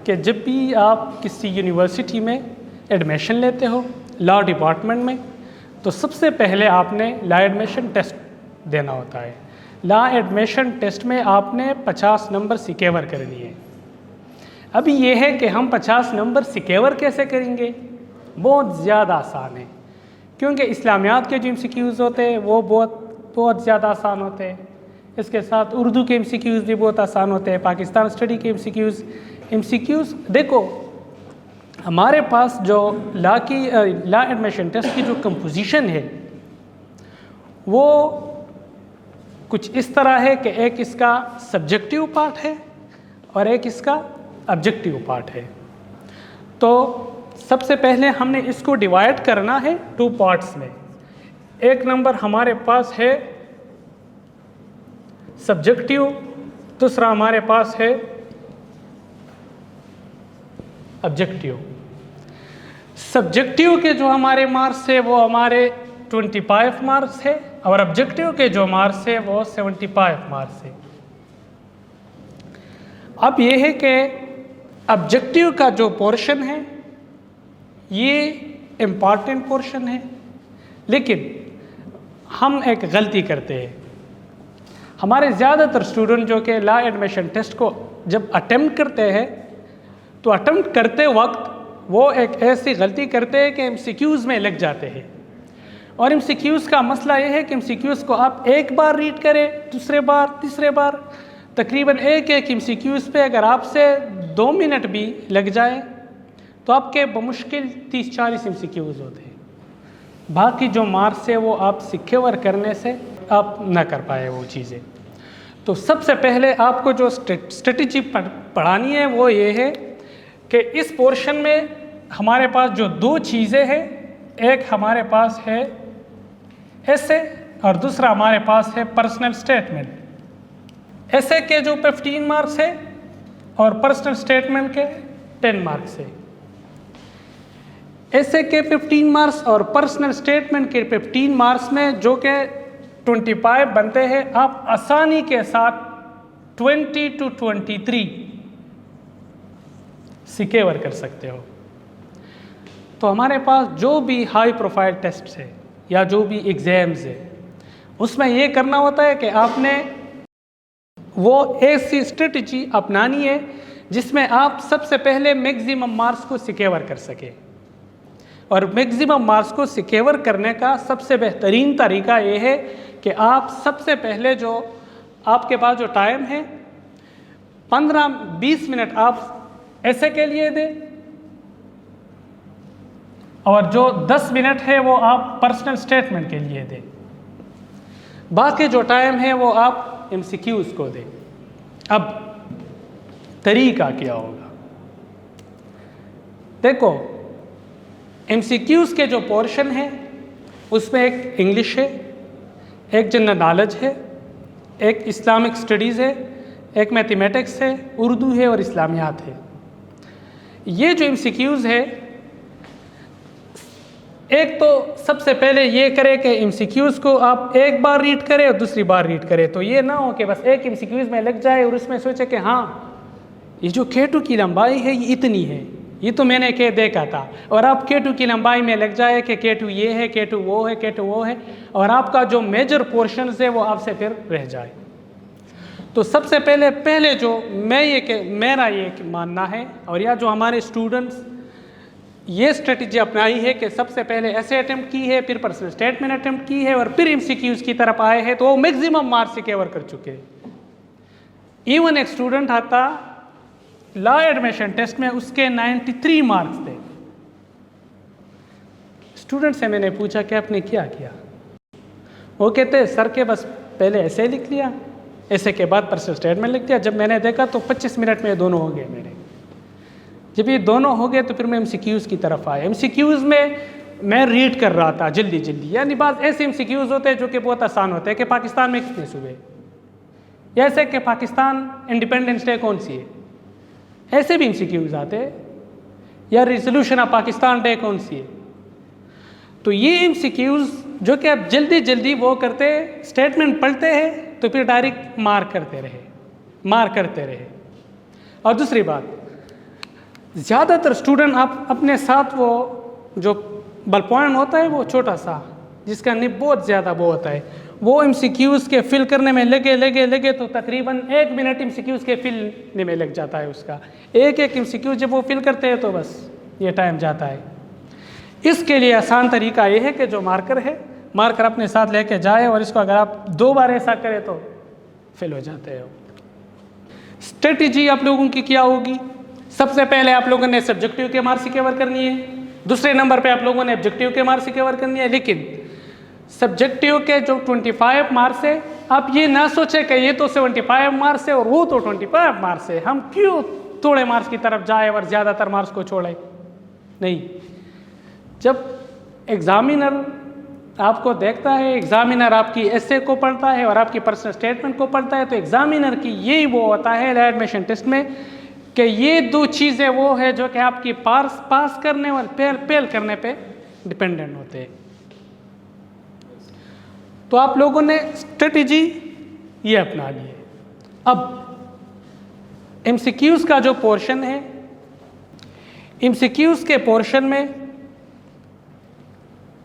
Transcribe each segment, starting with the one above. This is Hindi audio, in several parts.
कि जब भी आप किसी यूनिवर्सिटी में एडमिशन लेते हो लॉ डिपार्टमेंट में, तो सबसे पहले आपने लॉ एडमिशन टेस्ट देना होता है। लॉ एडमिशन टेस्ट में आपने 50 नंबर सिक्योर करनी है। अभी ये है कि हम 50 नंबर सिक्योर कैसे करेंगे? बहुत ज़्यादा आसान है, क्योंकि इस्लामियात के जो MCQs होते हैं वो बहुत ज़्यादा आसान होते हैं। इसके साथ उर्दू के MCQs भी बहुत आसान होते हैं, पाकिस्तान स्टडी के MCQs देखो, हमारे पास जो लॉ एडमिशन टेस्ट की जो कंपोजिशन है वो कुछ इस तरह है कि एक इसका सब्जेक्टिव पार्ट है और एक इसका ऑब्जेक्टिव पार्ट है। तो सबसे पहले हमने इसको डिवाइड करना है 2 पार्ट्स में। एक नंबर हमारे पास है सब्जेक्टिव, दूसरा हमारे पास है ऑब्जेक्टिव। सब्जेक्टिव के जो हमारे मार्क्स है वो हमारे 25 मार्क्स है और ऑब्जेक्टिव के जो मार्क्स है वो 75 मार्क्स है। अब ये है कि ऑब्जेक्टिव का जो पोर्शन है ये इम्पॉर्टेंट पोर्शन है, लेकिन हम एक गलती करते हैं। हमारे ज़्यादातर स्टूडेंट जो कि लॉ एडमिशन टेस्ट को जब अटेम्प्ट करते हैं तो अटेम्प्ट करते वक्त वो एक ऐसी गलती करते हैं कि MCQs में लग जाते हैं। और MCQs का मसला ये है कि MCQs को आप एक बार रीड करें, दूसरे बार, तीसरे बार, तकरीबन एक MCQs पे अगर आपसे 2 मिनट भी लग जाए तो आपके बमुश्किल 30-40 MCQs होते हैं। बाकी जो मार्क्स है वो आप सिक्योर करने से आप ना कर पाए वो चीज़ें। तो सबसे पहले आपको जो स्ट्रेटजी पढ़ानी है वो ये है कि इस पोर्शन में हमारे पास जो 2 चीज़ें हैं, एक हमारे पास है एसे और दूसरा हमारे पास है पर्सनल स्टेटमेंट। एसे के जो 15 मार्क्स है और पर्सनल स्टेटमेंट के 10 मार्क्स है। एसे के 15 मार्क्स और पर्सनल स्टेटमेंट के 15 मार्क्स में जो कि 25 बनते हैं, आप आसानी के साथ 20 to 23 सिक्योर कर सकते हो। तो हमारे पास जो भी हाई प्रोफाइल टेस्ट है या जो भी एग्ज़ाम्स है उसमें ये करना होता है कि आपने वो ऐसी स्ट्रेटजी अपनानी है जिसमें आप सबसे पहले मैक्सिमम मार्क्स को सिक्योर कर सके। और मैक्सिमम मार्क्स को सिक्योर करने का सबसे बेहतरीन तरीका ये है कि आप सबसे पहले जो आपके पास जो टाइम है 15-20 मिनट आप ऐसे के लिए दें और जो 10 मिनट है वो आप पर्सनल स्टेटमेंट के लिए दें। बाकी जो टाइम है वो आप MCQs को दें। अब तरीका क्या होगा? देखो, MCQs के जो पोर्शन है उसमें एक इंग्लिश है, एक जनरल नॉलेज है, एक इस्लामिक स्टडीज़ है, एक मैथमेटिक्स है, उर्दू है और इस्लामियात है। ये जो MCQs है, एक तो सबसे पहले ये करें कि MCQs को आप एक बार रीड करें और दूसरी बार रीड करें। तो ये ना हो कि बस एक MCQs में लग जाए और उसमें सोचे कि हाँ ये जो K2 की लंबाई है ये इतनी है, ये तो मैंने K देखा था, और आप K2 की लंबाई में लग जाए कि K2 ये है, K2 वो है, K2 वो है, और आपका जो मेजर पोर्शन है वो आपसे फिर रह जाए। तो सबसे पहले जो मेरा ये मानना है और या जो हमारे स्टूडेंट्स ये स्ट्रेटजी अपनाई है कि सबसे पहले ऐसे अटेम्प्ट की है, फिर पर्सनल स्टेटमेंट अटेम्प्ट की है और फिर MCQs की तरफ आए हैं, तो वो मैक्सिमम मार्क्स सिक्योर कर चुके हैं। इवन एक स्टूडेंट आता लॉ एडमिशन टेस्ट में, उसके 93 मार्क्स थे। स्टूडेंट से मैंने पूछा कि आपने क्या किया? वो कहते सर के बस पहले ऐसे लिख लिया, ऐसे के बाद पर्सनल स्टेटमेंट लिख दिया। जब मैंने देखा तो 25 मिनट में ये दोनों हो गए मेरे। जब ये दोनों हो गए तो फिर मैं MCQs की तरफ आया। MCQs में मैं रीड कर रहा था जल्दी, यानी बात ऐसे MCQs होते हैं जो कि बहुत आसान होते हैं कि पाकिस्तान में कितने सूबे, जैसे कि पाकिस्तान इंडिपेंडेंस डे कौन सी है, ऐसे भी MCQs आते हैं, या रिजोल्यूशन ऑफ पाकिस्तान डे कौन सी है। तो ये MCQs जो कि आप जल्दी वो करते, स्टेटमेंट पढ़ते हैं तो फिर डायरेक्ट मार्क करते रहे। और दूसरी बात, ज़्यादातर स्टूडेंट आप अपने साथ वो जो बल पॉइंट होता है वो छोटा सा, जिसका निब बहुत ज़्यादा वो होता है, वो MCQs के फिल करने में लगे तो तकरीबन 1 मिनट MCQs के फिल में लग जाता है उसका। एक MCQ जब वो फिल करते हैं तो बस ये टाइम जाता है। इसके लिए आसान तरीका ये है कि जो मार्कर है, मार्कर अपने साथ लेके जाए और इसको अगर आप 2 बार ऐसा करें तो फिल हो जाते हो। स्ट्रेटजी आप लोगों की क्या होगी? सबसे पहले आप लोगों ने सब्जेक्टिव के मार्क्स रिकवर करनी है, दूसरे नंबर पे आप लोगों ने ऑब्जेक्टिव के मार्क्स रिकवर करनी है। लेकिन सब्जेक्टिव के जो 25 मार्क्स है, आप ये ना सोचें कि ये तो 75 मार्क्स है और वो तो 25 मार्क्स है, हम क्यों थोड़े मार्क्स की तरफ जाए और ज़्यादातर मार्क्स को छोड़े। नहीं, जब एग्जामिनर आपको देखता है, एग्जामिनर आपकी एसे को पढ़ता है और आपकी पर्सनल स्टेटमेंट को पढ़ता है, तो एग्जामिनर की यही वो होता है एडमिशन टेस्ट में कि ये 2 चीज़ें वो है जो कि आपकी पास करने और फेल करने पे डिपेंडेंट होते हैं। तो आप लोगों ने स्ट्रेटजी ये अपना ली है। अब MCQs का जो पोर्शन है, MCQs के पोर्शन में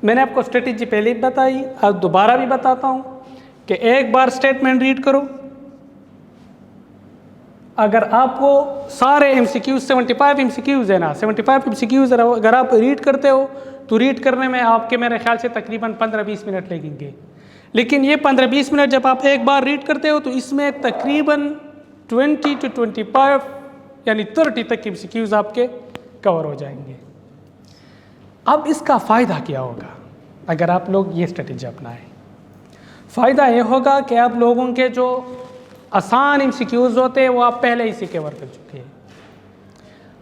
मैंने आपको स्ट्रेटजी पहले ही बताई, अब दोबारा भी बताता हूं कि एक बार स्टेटमेंट रीड करो। अगर आपको सारे MCQs 75 MCQs है ना, 75 MCQs अगर आप रीड करते हो तो रीड करने में आपके मेरे ख्याल से तकरीबन 15-20 मिनट लगेंगे। लेकिन ये 15-20 मिनट जब आप एक बार रीड करते हो तो इसमें तकरीबन 20 to 25 यानी 30 तक MCQs आपके कवर हो जाएंगे। अब इसका फ़ायदा क्या होगा अगर आप लोग ये स्ट्रेटजी अपनाएं? फ़ायदा ये होगा कि आप लोगों के जो आसान MCQs होते हैं वो आप पहले ही से कवर कर चुके हैं।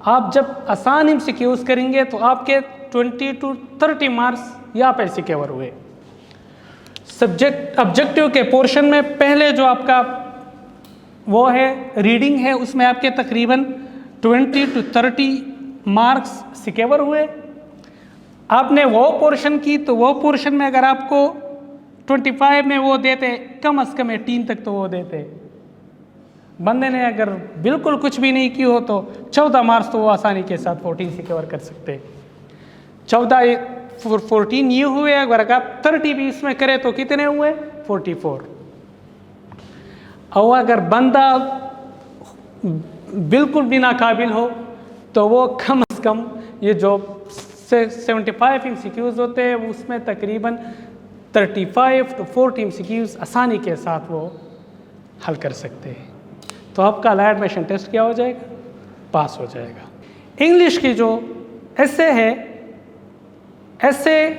आप जब आसान MCQs करेंगे तो आपके 20 to 30 मार्क्स यहाँ पे से कवर हुए। ऑब्जेक्टिव के पोर्शन में पहले जो आपका वो है रीडिंग है, उसमें आपके तकरीबन 20 to 30 मार्क्स सिक्योर हुए। आपने वो पोर्शन की तो वो पोर्शन में अगर आपको 25 में वो देते, कम से कम 18 तक तो वो देते। बंदे ने अगर बिल्कुल कुछ भी नहीं की हो तो 14 मार्क्स तो वो आसानी के साथ 14 सिक्योर कर सकते। 14 ये हुए, अगर आप 30 भी इसमें करें तो कितने हुए? 44। और अगर बंदा बिल्कुल भी नाकाबिल हो तो वो कम से कम ये जो 75 MCQs होते हैं उसमें तकरीबन 35 to 40 MCQs आसानी के साथ वो हल कर सकते हैं। तो आपका एडमिशन टेस्ट क्या हो जाएगा? पास हो जाएगा। इंग्लिश की जो ऐसे है, ऐसे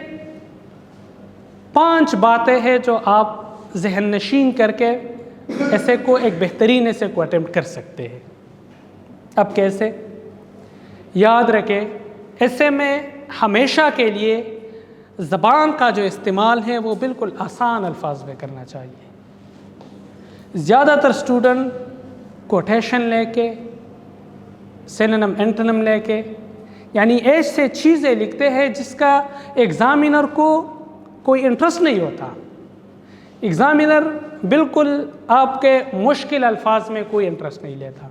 5 बातें हैं जो आप जहन नशीन करके ऐसे को एक बेहतरीन ऐसे को अटेम्प्ट कर सकते हैं। अब कैसे? याद रखें, ऐसे में हमेशा के लिए ज़बान का जो इस्तेमाल है वो बिल्कुल आसान अल्फाज में करना चाहिए। ज़्यादातर स्टूडेंट कोटेशन लेके, सिनोनिम एंटोनिम लेके, यानी ऐसे चीज़ें लिखते हैं जिसका एग्ज़ामिनर को कोई इंटरेस्ट नहीं होता। एग्ज़ामिनर बिल्कुल आपके मुश्किल अल्फाज में कोई इंटरेस्ट नहीं लेता।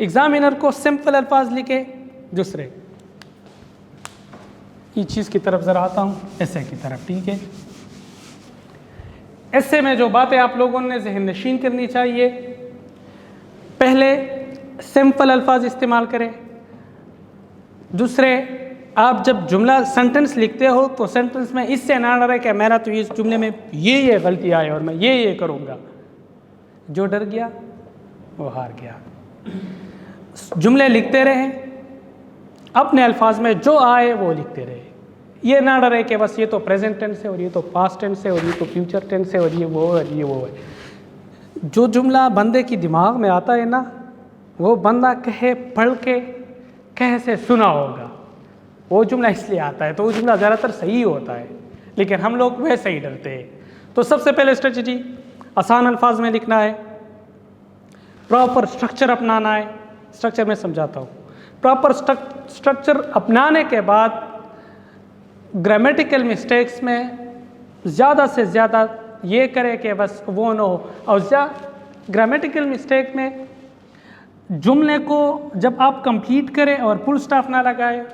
एग्ज़ामिनर को सिंपल अल्फाज लिखे। दूसरे इस चीज़ की तरफ ज़रा आता हूँ, ऐसे की तरफ, ठीक है। ऐसे में जो बातें आप लोगों ने जहन नशीन करनी चाहिए, पहले सिंपल अल्फाज इस्तेमाल करें। दूसरे, आप जब जुमला सेंटेंस लिखते हो तो सेंटेंस में इससे ना डरे कि मेरा तो इस जुमले में ये गलती आई और मैं ये करूँगा। जो डर गया वो हार गया। जुमले लिखते रहें, अपने अल्फाज में जो आए वो लिखते रहे। ये ना डरे कि बस ये तो प्रेजेंट टेंस है और ये तो पास्ट टेंस है और ये तो फ्यूचर टेंस है और ये वो है, ये वो है। जो जुमला बंदे की दिमाग में आता है ना, वो बंदा कहे पढ़ के कहे से सुना होगा, वो जुमला इसलिए आता है, तो वो जुमला ज़्यादातर सही होता है, लेकिन हम लोग वैसे ही डरते हैं। तो सबसे पहले स्ट्रेटजी आसान अल्फाज में लिखना है, प्रॉपर स्ट्रक्चर अपनाना है। स्ट्रक्चर में समझाता हूँ। प्रॉपर स्ट्रक्चर अपनाने के बाद ग्रामेटिकल मिस्टेक्स में ज़्यादा से ज़्यादा ये करें कि बस वो ना हो। और ग्रामेटिकल मिस्टेक में जुमले को जब आप कंप्लीट करें और फुल स्टॉप ना लगाए,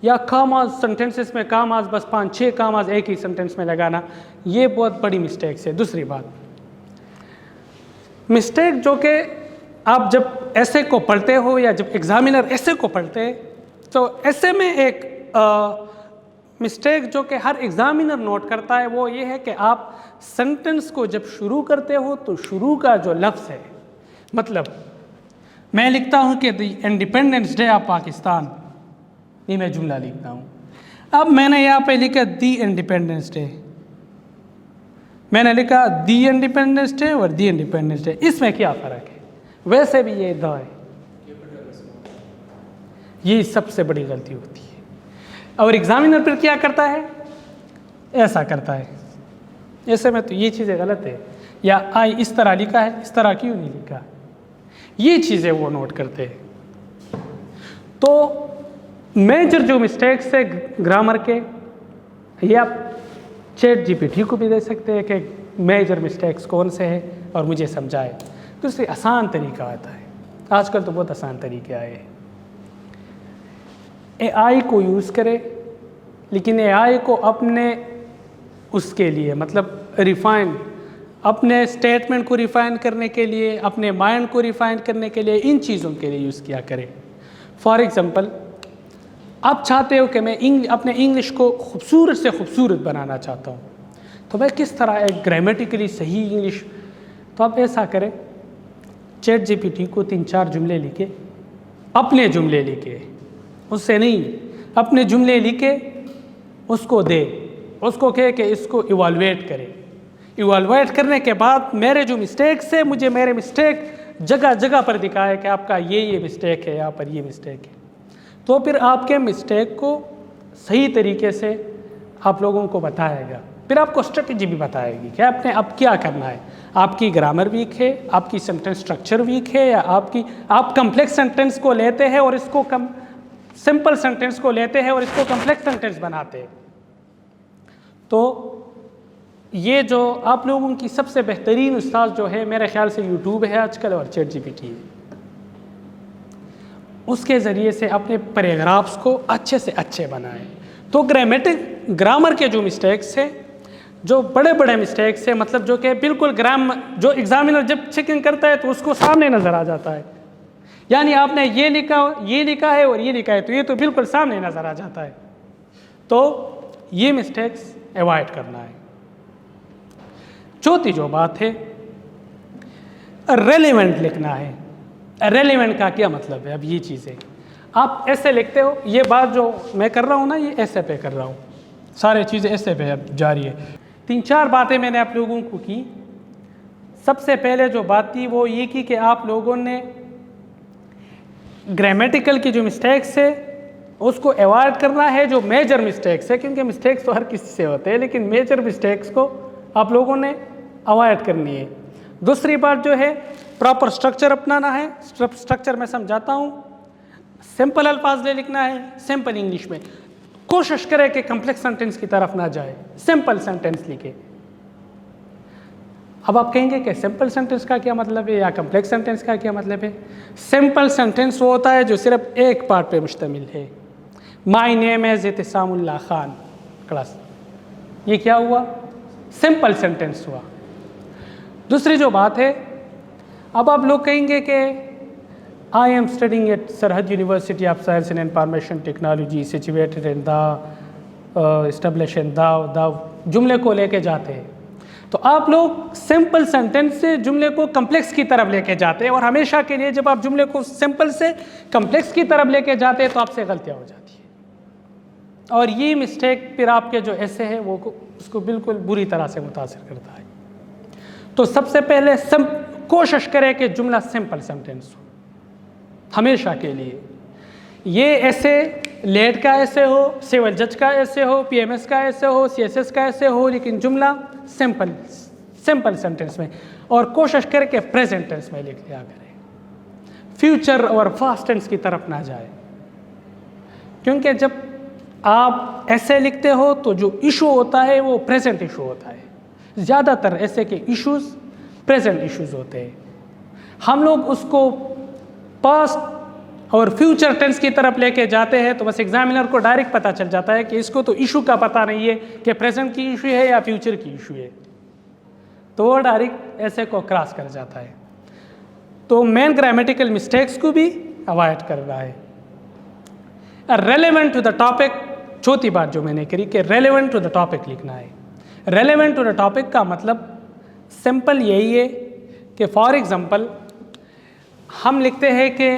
या कामाज सेंटेंसेस में कामाज बस 5-6 कामाज एक ही सेंटेंस में लगाना, ये बहुत बड़ी मिस्टेक्स है। दूसरी बात, मिस्टेक जो कि आप जब ऐसे को पढ़ते हो या जब एग्जामिनर ऐसे को पढ़ते हैं, तो ऐसे में एक मिस्टेक जो कि हर एग्जामिनर नोट करता है वो ये है कि आप सेंटेंस को जब शुरू करते हो तो शुरू का जो लफ्ज़ है, मतलब मैं लिखता हूँ कि the independence day of Pakistan, ये मैं जुमला लिखता हूँ। अब मैंने यहाँ पे लिखा दी इंडिपेंडेंस डे, मैंने लिखा दी इंडिपेंडेंस डे और दी इंडिपेंडेंस डे, इसमें क्या फ़र्क है? वैसे भी ये द है, ये सबसे बड़ी गलती होती है। और एग्जामिनर फिर क्या करता है? ऐसा करता है, ऐसे में तो ये चीज़ें गलत है, या आई इस तरह लिखा है, इस तरह क्यों नहीं लिखा, ये चीज़ें वो नोट करते हैं। तो मेजर जो मिस्टेक्स है ग्रामर के, ये आप चैट जीपीटी को भी दे सकते हैं कि मेजर मिस्टेक्स कौन से हैं और मुझे समझाए। तो इससे आसान तरीका आता है, आजकल तो बहुत आसान तरीके आए हैं। एआई को यूज़ करें, लेकिन एआई को अपने उसके लिए, मतलब रिफ़ाइन, अपने स्टेटमेंट को रिफ़ाइन करने के लिए, अपने माइंड को रिफ़ाइन करने के लिए, इन चीज़ों के लिए यूज़ किया करें। फॉर एग्ज़ाम्पल, आप चाहते हो कि मैं अपने इंग्लिश को खूबसूरत से खूबसूरत बनाना चाहता हूँ, तो मैं किस तरह एक ग्रामेटिकली सही इंग्लिश, तो आप ऐसा करें, चैट जीपीटी को 3-4 जुमले लिखे, अपने जुमले लिखे, उससे नहीं, अपने जुमले लिखे, उसको दे, उसको कहे कि इसको इवालुएट करे। इवालुएट करने के बाद मेरे जो मिस्टेक्स है, मुझे मेरे मिस्टेक जगह जगह पर दिखाए कि आपका ये मिस्टेक है, यहाँ पर ये मिस्टेक है। तो फिर आपके मिस्टेक को सही तरीके से आप लोगों को बताएगा, फिर आपको स्ट्रेटजी भी बताएगी कि आपने अब क्या करना है। आपकी ग्रामर वीक है, आपकी सेंटेंस स्ट्रक्चर वीक है, या आप कम्प्लेक्स सेंटेंस को लेते हैं और इसको सिंपल सेंटेंस को लेते हैं और इसको कम्प्लेक्स सेंटेंस बनाते हैं। तो ये जो आप लोगों की सबसे बेहतरीन उस्ताद जो है, मेरे ख्याल से यूट्यूब है आजकल और चैट जीपीटी है। उसके ज़रिए से अपने पैराग्राफ्स को अच्छे से अच्छे बनाएं। तो ग्रामर के जो मिस्टेक्स हैं, जो बड़े बड़े मिस्टेक्स हैं, मतलब जो कि बिल्कुल जो एग्जामिनर जब चेकिंग करता है तो उसको सामने नज़र आ जाता है, यानी आपने ये लिखा है और ये लिखा है, तो ये तो बिल्कुल सामने नज़र आ जाता है। तो ये मिस्टेक्स अवॉइड करना है। चौथी जो बात है, रेलेवेंट लिखना है। रेलेवेंट का क्या मतलब है? अब ये चीज़ें आप ऐसे लिखते हो, ये बात जो मैं कर रहा हूँ ना, ये ऐसे पे कर रहा हूँ, सारी चीज़ें ऐसे पे अब जारी है। 3-4 बातें मैंने आप लोगों को की। सबसे पहले जो बात थी वो ये की कि आप लोगों ने ग्रामेटिकल की जो मिस्टेक्स है उसको अवॉइड करना है, जो मेजर मिस्टेक्स है, क्योंकि मिस्टेक्स तो हर किसी से होते हैं, लेकिन मेजर मिस्टेक्स को आप लोगों ने अवॉइड करनी है। दूसरी बात जो है, प्रॉपर स्ट्रक्चर अपनाना है। स्ट्रक्चर मैं समझाता हूँ। सिंपल अल्फाज ले लिखना है, सिंपल इंग्लिश में। कोशिश करें कि कम्प्लेक्स सेंटेंस की तरफ ना जाए, सिंपल सेंटेंस लिखे। अब आप कहेंगे कि सिंपल सेंटेंस का क्या मतलब है या कम्प्लेक्स सेंटेंस का क्या मतलब है? सिंपल सेंटेंस वो होता है जो सिर्फ एक पार्ट पे मुश्तमिल है। My name is Ittisamullah Khan class, ये क्या हुआ? सिंपल सेंटेंस हुआ। दूसरी जो बात है, अब आप लोग कहेंगे कि आई एम स्टडिंग एट सरहद university of science and information technology situated in the establish in the जुमले को लेके जाते हैं। तो आप लोग सिंपल सेंटेंस से जुमले को कम्प्लेक्स की तरफ लेके जाते हैं, और हमेशा के लिए जब आप जुमले को सिंपल से कम्प्लेक्स की तरफ लेके जाते हैं तो आपसे गलतियाँ हो जाती हैं, और ये मिस्टेक फिर आपके जो ऐसे है वो उसको बिल्कुल बुरी तरह से मुतासिर करता है। तो सबसे पहले कोशिश करें कि जुमला सिंपल सेंटेंस हो हमेशा के लिए। ये ऐसे लेट का ऐसे हो, सिविल जज का ऐसे हो, पीएमएस का ऐसे हो, सीएसएस का ऐसे हो, लेकिन जुमला सिंपल सेंटेंस में, और कोशिश करें कि प्रेजेंट टेंस में लिख लिया करें, फ्यूचर और पास्ट टेंस की तरफ ना जाए। क्योंकि जब आप ऐसे लिखते हो तो जो इशू होता है वो प्रेजेंट इशू होता है। ज़्यादातर ऐसे के इश्यूज प्रेजेंट इश्यूज होते हैं। हम लोग उसको पास्ट और फ्यूचर टेंस की तरफ लेके जाते हैं तो बस एग्जामिनर को डायरेक्ट पता चल जाता है कि इसको तो इशू का पता नहीं है कि प्रेजेंट की इशू है या फ्यूचर की इशू है, तो वो डायरेक्ट ऐसे को क्रॉस कर जाता है। तो मेन ग्रामेटिकल मिस्टेक्स को भी अवॉइड कर रहा है। रेलेवेंट टू द टॉपिक, चौथी बात जो मैंने करी कि रेलेवेंट टू द टॉपिक लिखना है। रेलेवेंट टू द टॉपिक का मतलब सिंपल यही है कि फॉर एग्जांपल हम लिखते हैं कि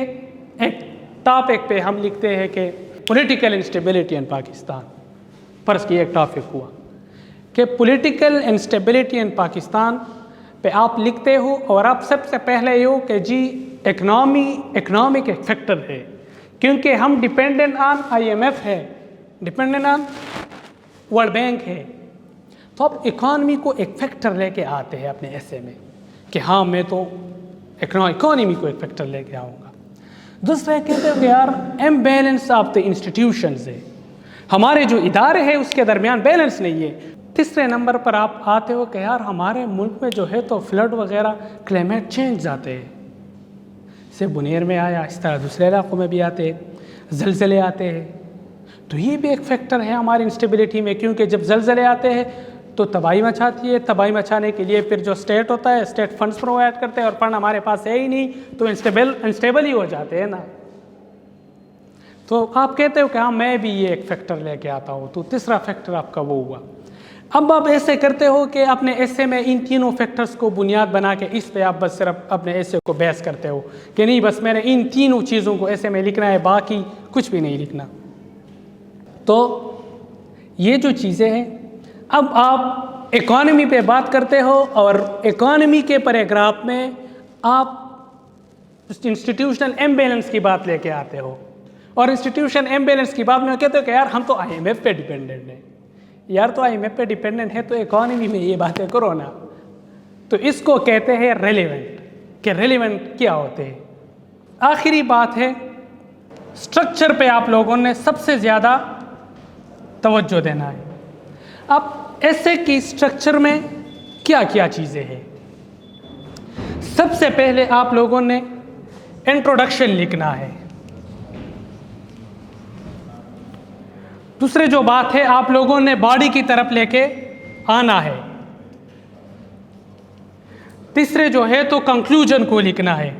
एक टॉपिक पे हम लिखते हैं कि पॉलिटिकल इंस्टेबिलिटी इन पाकिस्तान, फर्ज की एक टॉपिक हुआ कि पॉलिटिकल इंस्टेबिलिटी इन पाकिस्तान पे आप लिखते हो और आप सबसे पहले ये हो कि जी इकोनॉमिक एक फैक्टर है, क्योंकि हम डिपेंडेंट ऑन IMF है, डिपेंडेंट ऑन वर्ल्ड बैंक है, तो आप इकोनॉमी को एक फैक्टर लेके आते हैं अपने ऐसे में कि हाँ मैं तो इकोनॉमी को एक फैक्टर लेके आऊँगा। दूसरा कहते हो कि यार इम्बैलेंस ऑफ द इंस्टीट्यूशंस है, हमारे जो इदारे हैं उसके दरमियान बैलेंस नहीं है। तीसरे नंबर पर आप आते हो कि यार हमारे मुल्क में जो है तो फ्लड वगैरह क्लाइमेट चेंज आते हैं, से बुनेर में आया, इस तरह दूसरे इलाकों में भी आते हैं, ज़लज़ले आते हैं, तो ये भी एक फैक्टर है हमारी इंस्टेबिलिटी में, क्योंकि जब ज़लज़ले आते हैं तो तबाही मचाती है, तबाही मचाने के लिए फिर जो स्टेट होता है स्टेट फंड्स प्रोवाइड करते हैं और फंड हमारे पास है ही नहीं, तो इंस्टेबल ही हो जाते हैं ना। तो आप कहते हो कि हाँ मैं भी ये एक फैक्टर लेके आता हूँ, तो तीसरा फैक्टर आपका वो हुआ। अब आप ऐसे करते हो कि अपने ऐसे में इन तीनों फैक्टर्स को बुनियाद बना के इस पे आप बस सिर्फ अपने ऐसे को बहस करते हो कि नहीं बस मैंने इन तीनों चीज़ों को ऐसे में लिखना है, बाकी कुछ भी नहीं लिखना। तो ये जो चीज़ें हैं, अब आप इकोनॉमी पे बात करते हो और इकोनॉमी के पैराग्राफ में आप इंस्टीट्यूशनल इम्बैलेंस की बात लेके आते हो, और इंस्टीट्यूशन इम्बैलेंस की बात में कहते हो कि यार हम तो IMF पे डिपेंडेंट हैं। यार तो IMF पे डिपेंडेंट है तो इकोनॉमी में ये बातें करो ना। तो इसको कहते हैं रेलेवेंट, कि रेलेवेंट क्या होते हैं। आखिरी बात है स्ट्रक्चर पे आप लोगों ने सबसे ज़्यादा तवज्जो देना है। अब ऐसे की स्ट्रक्चर में क्या क्या चीज़ें हैं। सबसे पहले आप लोगों ने इंट्रोडक्शन लिखना है। दूसरे जो बात है आप लोगों ने बॉडी की तरफ लेके आना है। तीसरे जो है तो कंक्लूजन को लिखना है।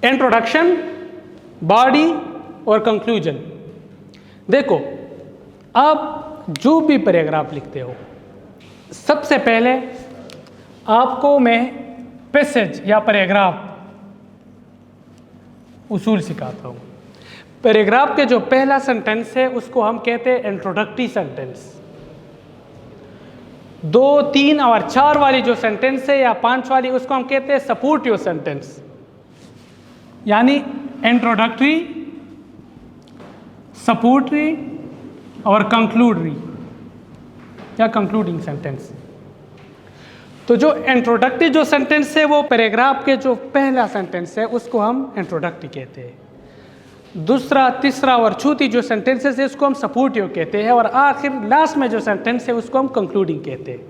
इंट्रोडक्शन, बॉडी और कंक्लूजन। देखो आप जो भी पैराग्राफ लिखते हो, सबसे पहले आपको मैं पैसेज या पैराग्राफ उसूल सिखाता हूँ। पैराग्राफ के जो पहला सेंटेंस है उसको हम कहते हैं इंट्रोडक्टरी सेंटेंस। 2, 3 और 4 वाली जो सेंटेंस है या 5 वाली उसको हम कहते हैं सपोर्टिव सेंटेंस, यानी इंट्रोडक्टरी, सपोर्टरी और कंक्लूडरी या कंक्लूडिंग सेंटेंस। तो जो इंट्रोडक्टरी जो सेंटेंस है वो पैराग्राफ के जो पहला सेंटेंस है उसको हम इंट्रोडक्टरी कहते हैं। दूसरा, तीसरा और चौथी जो सेंटेंसेस है उसको हम सपोर्टिव कहते हैं, और आखिर लास्ट में जो सेंटेंस है उसको हम कंक्लूडिंग कहते हैं।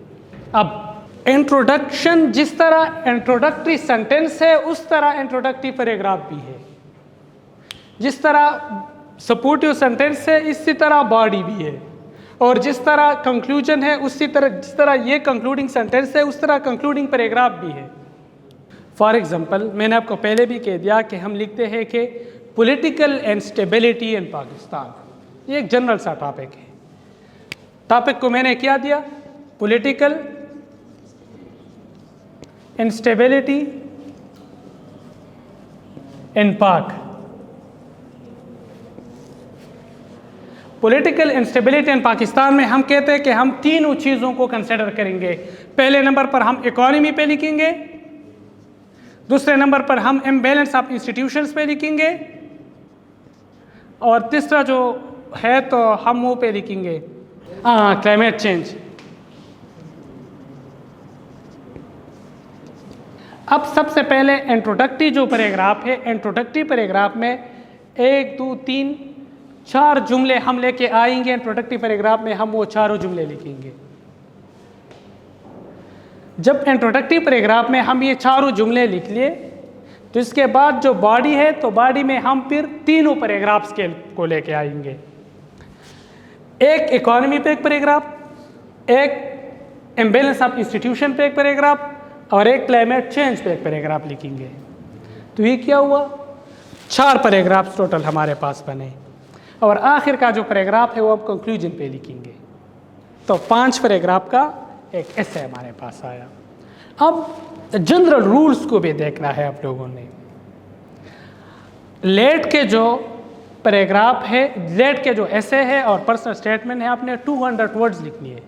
अब इंट्रोडक्शन जिस तरह इंट्रोडक्टरी सेंटेंस है उस तरह इंट्रोडक्टरी पैराग्राफ भी है। जिस तरह सपोर्टिव सेंटेंस है इसी तरह बॉडी भी है, और जिस तरह कंक्लूजन है उसी तरह, जिस तरह ये कंक्लूडिंग सेंटेंस है उस तरह कंक्लूडिंग पैराग्राफ भी है। फॉर एग्जांपल मैंने आपको पहले भी कह दिया कि हम लिखते हैं कि पॉलिटिकल इंस्टेबिलिटी इन पाकिस्तान, ये एक जनरल सा टॉपिक है। टॉपिक को मैंने क्या दिया, पॉलिटिकल इंस्टेबिलिटी इन पाक। पॉलिटिकल इंस्टेबिलिटी इन पाकिस्तान में हम कहते हैं कि हम तीनों चीज़ों को कंसिडर करेंगे। पहले नंबर पर हम इकोनॉमी पे लिखेंगे, दूसरे नंबर पर हम इम्बैलेंस ऑफ इंस्टीट्यूशंस पे लिखेंगे, और तीसरा जो है तो हम वो पे लिखेंगे क्लाइमेट चेंज। अब सबसे पहले इंट्रोडक्टरी जो पैराग्राफ है, इंट्रोडक्टरी पैराग्राफ में 1, 2, 3, 4 जुमले हम लेके आएंगे। इंट्रोडक्टरी पैराग्राफ में हम वो चारों जुमले लिखेंगे। जब इंट्रोडक्टिव पैराग्राफ में हम ये चारों जुमले लिख लिए तो इसके बाद जो बॉडी है तो बॉडी में हम फिर तीनों पैराग्राफ्स को लेके आएंगे। एक इकोनॉमी पे एक पैराग्राफ, एक इम्बैलेंस ऑफ इंस्टीट्यूशन पे एक पैराग्राफ और एक क्लाइमेट चेंज पे एक पैराग्राफ लिखेंगे। तो ये क्या हुआ, 4 पैराग्राफ्स टोटल हमारे पास बने और आखिर का जो पैराग्राफ है वो अब कंक्लूजन पे लिखेंगे। तो 5 पैराग्राफ का एक ऐसे हमारे पास आया। अब जनरल रूल्स को भी देखना है आप लोगों ने। लेट के जो पैराग्राफ है, लेट के जो ऐसे है और पर्सनल स्टेटमेंट है, आपने 200 वर्ड्स लिखनी है।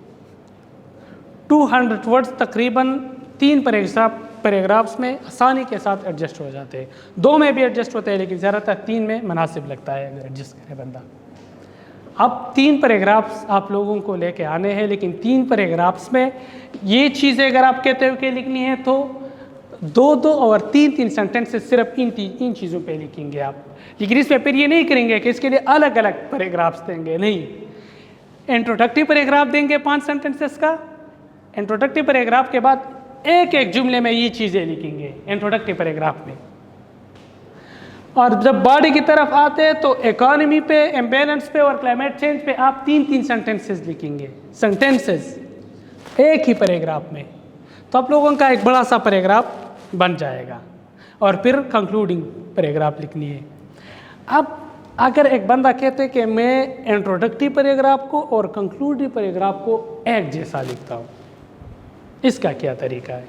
200 वर्ड्स तकरीबन 3 पैराग्राफ्स में आसानी के साथ एडजस्ट हो जाते हैं। 2 में भी एडजस्ट होते हैं लेकिन ज़्यादातर 3 में मुनासिब लगता है अगर एडजस्ट करे बंदा। अब 3 पैराग्राफ्स आप लोगों को लेके आने हैं, लेकिन 3 पैराग्राफ्स में ये चीज़ें अगर आप कहते हो कि लिखनी है तो 2-2 और 3-3 सेंटेंसेस सिर्फ इन चीज़ों पे लिखेंगे आप। लेकिन इसमें फिर ये नहीं करेंगे कि इसके लिए अलग अलग पैराग्राफ्स देंगे, नहीं। इंट्रोडक्टिव पैराग्राफ देंगे 5 सेंटेंसेस का। इंट्रोडक्टिव पैराग्राफ के बाद एक एक जुमले में ये चीज़ें लिखेंगे इंट्रोडक्टिव पैराग्राफ में। और जब बॉडी की तरफ आते हैं तो इकोनॉमी पे, इम्बैलेंस पे और क्लाइमेट चेंज पे आप 3-3 सेंटेंसेस लिखेंगे, सेंटेंसेस एक ही पैराग्राफ में। तो आप लोगों का एक बड़ा सा पैराग्राफ बन जाएगा और फिर कंक्लूडिंग पैराग्राफ लिखनी है। अब अगर एक बंदा कहते कि मैं इंट्रोडक्टिव पैराग्राफ को और कंक्लूडिंग पैराग्राफ को एक जैसा लिखता हूँ, इसका क्या तरीका है?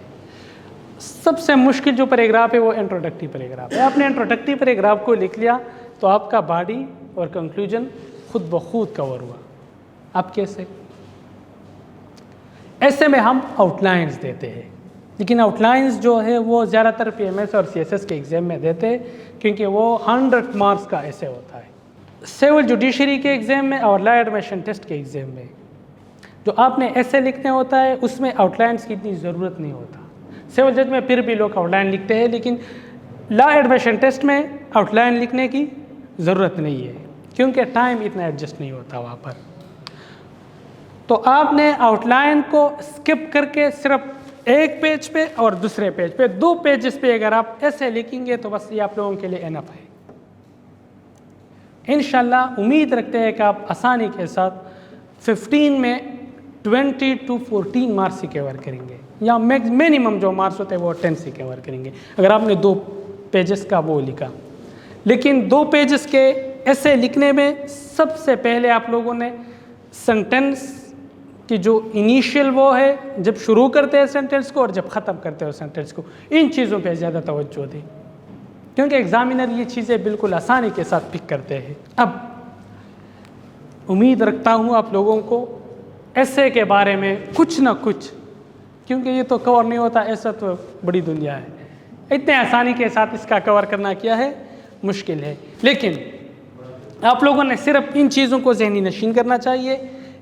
सबसे मुश्किल जो पैराग्राफ है वो इंट्रोडक्टिव पैराग्राफ है। आपने इंट्रोडक्टिव पैराग्राफ को लिख लिया तो आपका बॉडी और कंक्लूजन खुद ब खुद कवर हुआ। अब कैसे? ऐसे में हम आउटलाइंस देते हैं, लेकिन आउटलाइंस जो है वो ज़्यादातर पीएमएस और सीएसएस के एग्ज़ाम में देते हैं क्योंकि वो 100 मार्क्स का ऐसे होता है। सिविल जुडिशरी के एग्ज़ाम में और लॉ एडमिशन टेस्ट के एग्ज़ाम में जो आपने ऐसे लिखने होता है उसमें आउटलाइंस की इतनी ज़रूरत नहीं होता। सिविल जज में फिर भी लोग आउटलाइन लिखते हैं, लेकिन लॉ एडमिशन टेस्ट में आउटलाइन लिखने की ज़रूरत नहीं है क्योंकि टाइम इतना एडजस्ट नहीं होता वहाँ पर। तो आपने आउटलाइन को स्किप करके सिर्फ एक पेज पे और दूसरे पेज पे 2 पेजेस पे अगर आप ऐसे लिखेंगे तो बस ये आप लोगों के लिए इनफ है। इंशाल्लाह उम्मीद रखते हैं कि आप आसानी के साथ 15 में 20 to 14 मार्क्स से कवर करेंगे, या मिनिमम जो मार्क्स होते हैं वो 10 से कवर करेंगे अगर आपने 2 पेजेस का वो लिखा। लेकिन 2 पेजेस के ऐसे लिखने में सबसे पहले आप लोगों ने सेंटेंस कि जो इनिशियल वो है, जब शुरू करते हैं सेंटेंस को और जब ख़त्म करते हो सेंटेंस को, इन चीज़ों पे ज़्यादा तवज्जो दें क्योंकि एग्जामिनर ये चीज़ें बिल्कुल आसानी के साथ पिक करते हैं। अब उम्मीद रखता हूँ आप लोगों को ऐसे के बारे में कुछ ना कुछ, क्योंकि ये तो कवर नहीं होता, ऐसा तो बड़ी दुनिया है, इतने आसानी के साथ इसका कवर करना क्या है मुश्किल है। लेकिन आप लोगों ने सिर्फ इन चीज़ों को ज़हनी नशीन करना चाहिए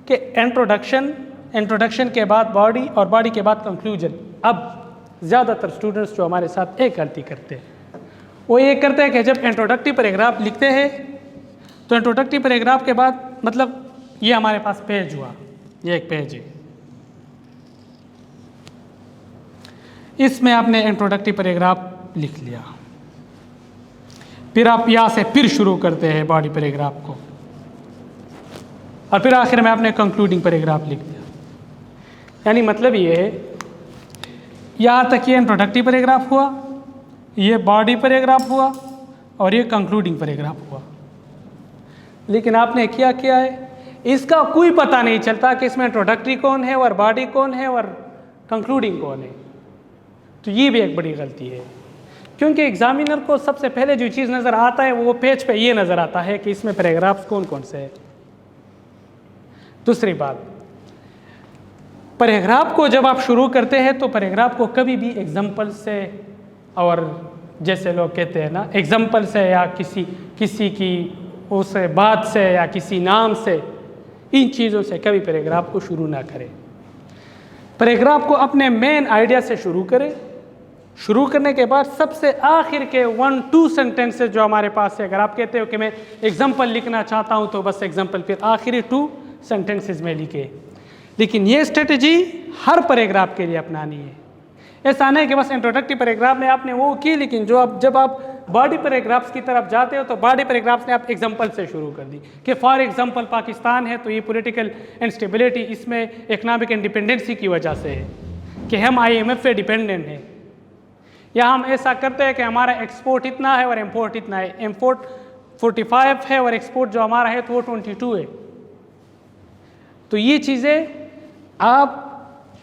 कि इंट्रोडक्शन के बाद बॉडी और बॉडी के बाद कंक्लूजन। अब ज़्यादातर स्टूडेंट्स जो हमारे साथ एक गलती करते हैं वो ये करते हैं कि जब इंट्रोडक्टिव पैराग्राफ लिखते हैं तो इंट्रोडक्टिव पैराग्राफ के बाद, मतलब ये हमारे पास पेज हुआ, ये एक पेज है, इसमें आपने इंट्रोडक्टिव पैराग्राफ लिख लिया, फिर आप यहाँ से फिर शुरू करते हैं बॉडी पैराग्राफ को और फिर आखिर में आपने कंक्लूडिंग पैराग्राफ लिख दिया। यानी मतलब ये है यहाँ तक ये इंट्रोडक्टिव पैराग्राफ हुआ, ये बॉडी पैराग्राफ हुआ और ये कंक्लूडिंग पैराग्राफ हुआ। लेकिन आपने क्या किया है, इसका कोई पता नहीं चलता कि इसमें इंट्रोडक्टरी कौन है और बॉडी कौन है और कंक्लूडिंग कौन है। तो ये भी एक बड़ी गलती है क्योंकि एग्जामिनर को सबसे पहले जो चीज़ नज़र आता है वो पेज पे ये नज़र आता है कि इसमें पैराग्राफ्स कौन कौन से हैं। दूसरी बात, पैराग्राफ को जब आप शुरू करते हैं तो पैराग्राफ को कभी भी एग्जाम्पल से, और जैसे लोग कहते हैं ना एग्जाम्पल से या किसी की उस बात से या किसी नाम से, इन चीज़ों से कभी पैराग्राफ को शुरू ना करें। पैराग्राफ को अपने मेन आइडिया से शुरू करें। शुरू करने के बाद सबसे आखिर के 1-2 सेंटेंसेस जो हमारे पास है, अगर आप कहते हो कि मैं एग्जाम्पल लिखना चाहता हूँ तो बस एग्जाम्पल फिर आखिरी 2 सेंटेंसेस में लिखे। लेकिन ये स्ट्रेटजी हर पैराग्राफ के लिए अपनानी है। ऐसा नहीं कि बस इंट्रोडक्टिव पैराग्राफ में आपने वो की, लेकिन जब आप बॉडी पैराग्राफ्स की तरफ जाते हो तो बॉडी पैराग्राफ्स ने आप एग्जांपल से शुरू कर दी कि फॉर एग्जांपल पाकिस्तान है तो ये पॉलिटिकल इंस्टेबिलिटी इसमें इकनॉमिक इंडिपेंडेंसी की वजह से है कि हम IMF पे डिपेंडेंट हैं, या हम ऐसा करते हैं कि हमारा एक्सपोर्ट इतना है और इम्पोर्ट इतना है, इम्पोर्ट 45 है और एक्सपोर्ट जो हमारा है तो वो 22 है। तो ये चीज़ें आप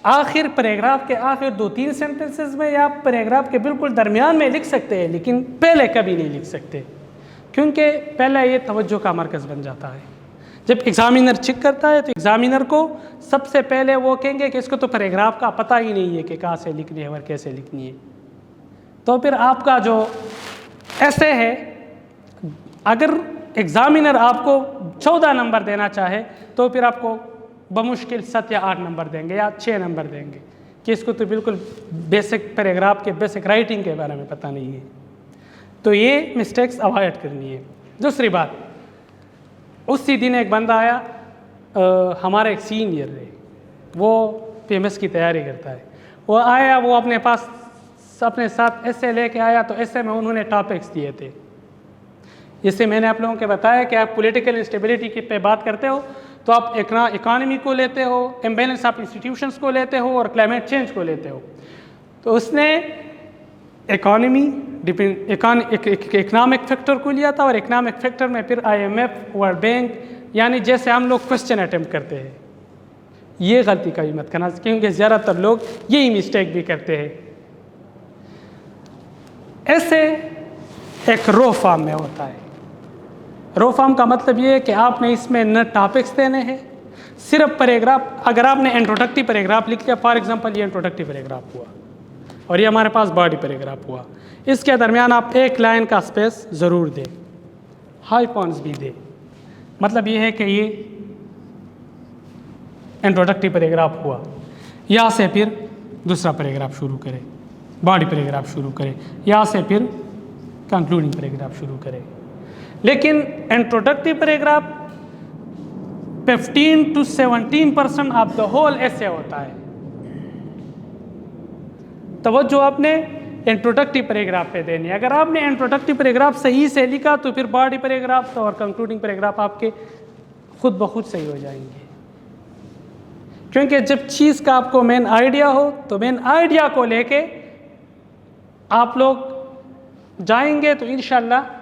आखिर पैराग्राफ के आखिर 2-3 सेंटेंसेस में या पैराग्राफ के बिल्कुल दरमियान में लिख सकते हैं, लेकिन पहले कभी नहीं लिख सकते, क्योंकि पहले ये तवज्जो का मरकज़ बन जाता है। जब एग्ज़ामिनर चेक करता है तो एग्ज़ामिनर को सबसे पहले वो कहेंगे कि इसको तो पैराग्राफ का पता ही नहीं है कि कहाँ से लिखनी है और कैसे लिखनी है। तो फिर आपका जो ऐसे है, अगर एग्ज़ामिनर आपको 14 नंबर देना चाहे तो फिर आपको बमुश्किल 7 या 8 नंबर देंगे या 6 नंबर देंगे कि इसको तो बिल्कुल बेसिक पैराग्राफ के बेसिक राइटिंग के बारे में पता नहीं है। तो ये मिस्टेक्स अवॉइड करनी है। दूसरी बात, उसी दिन एक बंदा आया, हमारा एक सीनियर है, वो PMS की तैयारी करता है, वो आया, वो अपने साथ ऐसे लेके आया, तो ऐसे में उन्होंने टॉपिक्स दिए थे। जैसे मैंने आप लोगों को बताया कि आप पॉलिटिकल इंस्टेबिलिटी की पे बात करते हो तो आप इकोनॉमी को लेते हो, इम्बैलेंस ऑफ इंस्टीट्यूशंस को लेते हो और क्लाइमेट चेंज को लेते हो। तो उसने इकोनॉमी इकोनॉमिक फैक्टर को लिया था और इकोनॉमिक फैक्टर में फिर IMF, वर्ल्ड बैंक, यानी जैसे हम लोग क्वेश्चन अटेम्प्ट करते हैं, ये गलती कभी मत करना, क्योंकि ज़्यादातर लोग यही मिस्टेक भी करते हैं। ऐसे एक रो फॉर्म में होता है। रो फॉर्म का मतलब ये है कि आपने इसमें न टॉपिक्स देने हैं, सिर्फ पैराग्राफ। अगर आपने इंट्रोडक्टिव पैराग्राफ लिख लिया, फॉर एग्जांपल ये इंट्रोडक्टिव पैराग्राफ हुआ और ये हमारे पास बॉडी पैराग्राफ हुआ, इसके दरमियान आप एक लाइन का स्पेस ज़रूर दें, हाई पॉइंट्स भी दें। मतलब ये है कि ये इंट्रोडक्टिव पैराग्राफ हुआ, यहाँ से फिर दूसरा पैराग्राफ शुरू करें, बॉडी पैराग्राफ शुरू करें, यहाँ से फिर कंक्लूडिंग पैराग्राफ शुरू करें। लेकिन introductory paragraph 15 to 17% of the whole ऐसे होता है। तवज्जो आपने इंट्रोडक्टिव पैराग्राफ पे देनी है। अगर आपने इंट्रोडक्टिव पैराग्राफ सही से लिखा तो फिर बॉडी पैराग्राफ और कंक्लूडिंग पैराग्राफ आपके खुद ब खुद सही हो जाएंगे, क्योंकि जब चीज़ का आपको मेन आइडिया हो तो मेन आइडिया को लेके आप लोग जाएंगे तो इंशाल्लाह